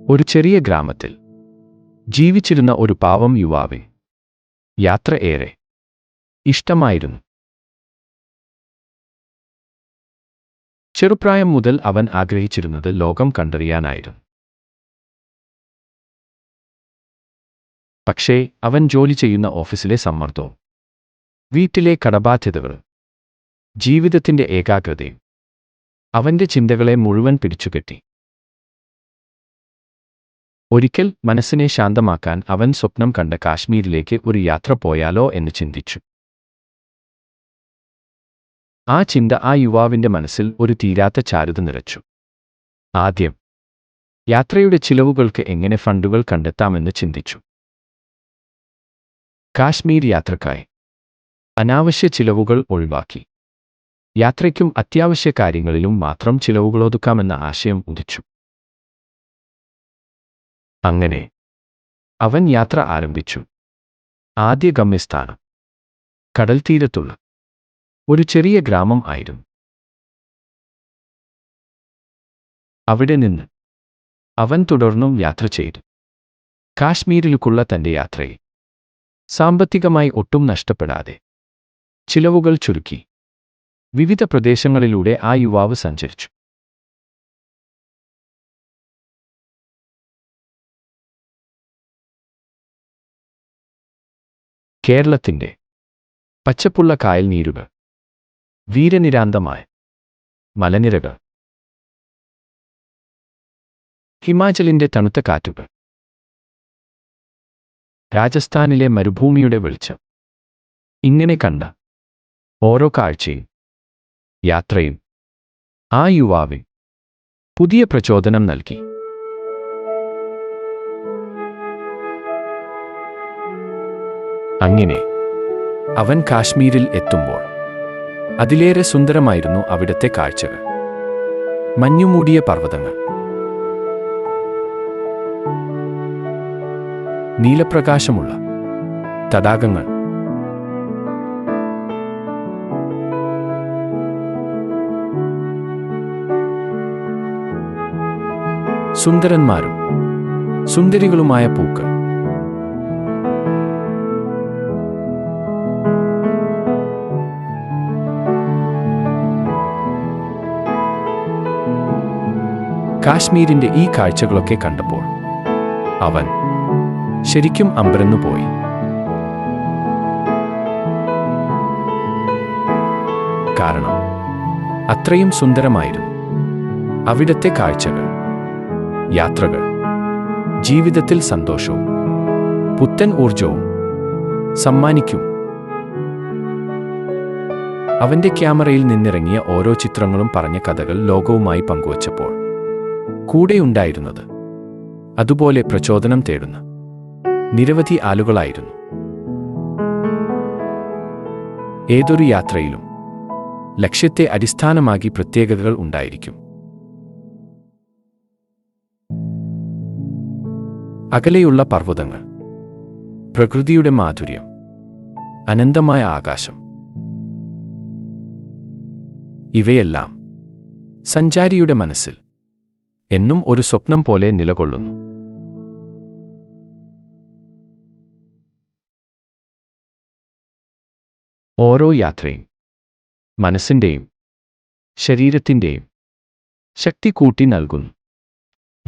ഒരു ചെറിയ ഗ്രാമത്തിൽ ജീവിച്ചിരുന്ന ഒരു പാവം യുവാവ്. യാത്ര ഏറെ ഇഷ്ടമായിരുന്നു. ചെറുപ്രായം മുതൽ അവൻ ആഗ്രഹിച്ചിരുന്നത് ലോകം കണ്ടറിയാനായിരുന്നു. പക്ഷേ അവൻ ജോലി ചെയ്യുന്ന ഓഫീസിലെ സമ്മർദ്ദവും, വീട്ടിലെ കടബാധ്യതകളും, ജീവിതത്തിന്റെ ഏകാഗ്രതയും അവന്റെ ചിന്തകളെ മുഴുവൻ പിടിച്ചുകെട്ടി. ഒരിക്കൽ മനസ്സിനെ ശാന്തമാക്കാൻ അവൻ സ്വപ്നം കണ്ട കാശ്മീരിലേക്ക് ഒരു യാത്ര പോയാലോ എന്ന് ചിന്തിച്ചു. ആ ചിന്ത ആ യുവാവിന്റെ മനസ്സിൽ ഒരു തീരാത്ത ചാരുത നിറച്ചു. ആദ്യം യാത്രയുടെ ചിലവുകൾക്ക് എങ്ങനെ ഫണ്ടുകൾ കണ്ടെത്താമെന്ന് ചിന്തിച്ചു. കാശ്മീർ യാത്രക്കായി അനാവശ്യ ചിലവുകൾ ഒഴിവാക്കി യാത്രയ്ക്കും അത്യാവശ്യ കാര്യങ്ങളിലും മാത്രം ചിലവുകളൊതുക്കാമെന്ന ആശയം ഉദിച്ചു. അങ്ങനെ അവൻ യാത്ര ആരംഭിച്ചു. ആദ്യ ഗമ്യസ്ഥാനം കടൽ തീരത്തുള്ള ഒരു ചെറിയ ഗ്രാമം ആയിരുന്നു. അവിടെ നിന്ന് അവൻ തുടർന്നും യാത്ര ചെയ്തു. കാശ്മീരിലേക്കുള്ള തന്റെ യാത്രയിൽ സാമ്പത്തികമായി ഒട്ടും നഷ്ടപ്പെടാതെ ചിലവുകൾ ചുരുക്കി വിവിധ പ്രദേശങ്ങളിലൂടെ ആ യുവാവ് സഞ്ചരിച്ചു. കേരളത്തിന്റെ പച്ചപ്പുള്ള കായൽ നീരുകൾ, വീരനിരാന്തമായ മലനിരകൾ, ഹിമാചലിന്റെ തണുത്ത കാറ്റുകൾ, രാജസ്ഥാനിലെ മരുഭൂമിയുടെ വെളിച്ചം. ഇങ്ങനെ കണ്ട ഓരോ കാഴ്ചയും യാത്രയും ആ യുവാവിന് പുതിയ പ്രചോദനം നൽകി. അങ്ങനെ അവൻ കാശ്മീരിൽ എത്തുമ്പോൾ അതിലേറെ സുന്ദരമായിരുന്നു അവിടത്തെ കാഴ്ചകൾ. മഞ്ഞുമൂടിയ പർവ്വതങ്ങൾ, നീലപ്രകാശമുള്ള തടാകങ്ങൾ, സുന്ദരന്മാരും സുന്ദരികളുമായ പൂക്കൾ. കാശ്മീരിന്റെ ഈ കാഴ്ചകളൊക്കെ കണ്ടപ്പോൾ അവൻ ശരിക്കും അമ്പരന്നുപോയി. കാരണം അത്രയും സുന്ദരമായിരുന്നു അവിടത്തെ കാഴ്ചകൾ. യാത്രകൾ ജീവിതത്തിൽ സന്തോഷവും പുത്തൻ ഊർജവും സമ്മാനിക്കും. അവന്റെ ക്യാമറയിൽ നിന്നിറങ്ങിയ ഓരോ ചിത്രങ്ങളും പറഞ്ഞ കഥകൾ ലോകവുമായി പങ്കുവച്ചപ്പോൾ കൂടെയുണ്ടായിരുന്നത് അതുപോലെ പ്രചോദനം തേടുന്ന നിരവധി ആളുകളായിരുന്നു. ഏതൊരു യാത്രയിലും ലക്ഷ്യത്തെ അടിസ്ഥാനമാക്കി പ്രത്യേകതകൾ ഉണ്ടായിരിക്കും. അകലെയുള്ള പർവ്വതങ്ങൾ, പ്രകൃതിയുടെ മാധുര്യം, അനന്തമായ ആകാശം, ഇവയെല്ലാം സഞ്ചാരിയുടെ മനസ്സിൽ എന്നും ഒരു സ്വപ്നം പോലെ നിലകൊള്ളുന്നു. ഓരോ യാത്രയും മനസ്സിന്റെയും ശരീരത്തിന്റെയും ശക്തി കൂട്ടി നൽകുന്നു.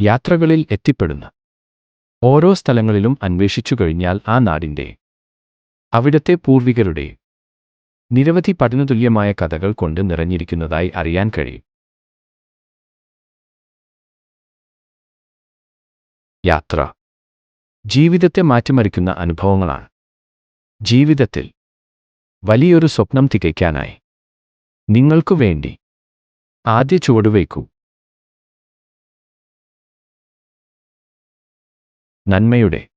യാത്രകളിൽ എത്തിപ്പെടുന്ന ഓരോ സ്ഥലങ്ങളിലും അന്വേഷിച്ചു കഴിഞ്ഞാൽ ആ നാടിന്റെ, അവിടത്തെ പൂർവികരുടെ നിരവധി പഠനതുല്യമായ കഥകൾ കൊണ്ട് നിറഞ്ഞിരിക്കുന്നതായി അറിയാൻ കഴിയും. യാത്ര ജീവിതത്തെ മാറ്റിമറിക്കുന്ന അനുഭവങ്ങളാണ്. ജീവിതത്തിൽ വലിയൊരു സ്വപ്നം തികയ്ക്കാനായി നിങ്ങൾക്കു വേണ്ടി ആദ്യ ചുവടുവയ്ക്കൂ. നന്മയുടെ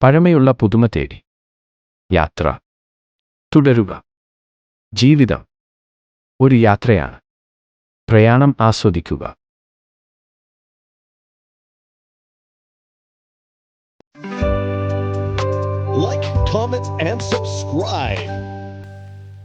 പഴമയുള്ള പുതുമ തേടി യാത്ര തുടരുക. ജീവിതം ഒരു യാത്രയാണ്. പ്രയാണം ആസ്വദിക്കുക. Like, comment, and subscribe.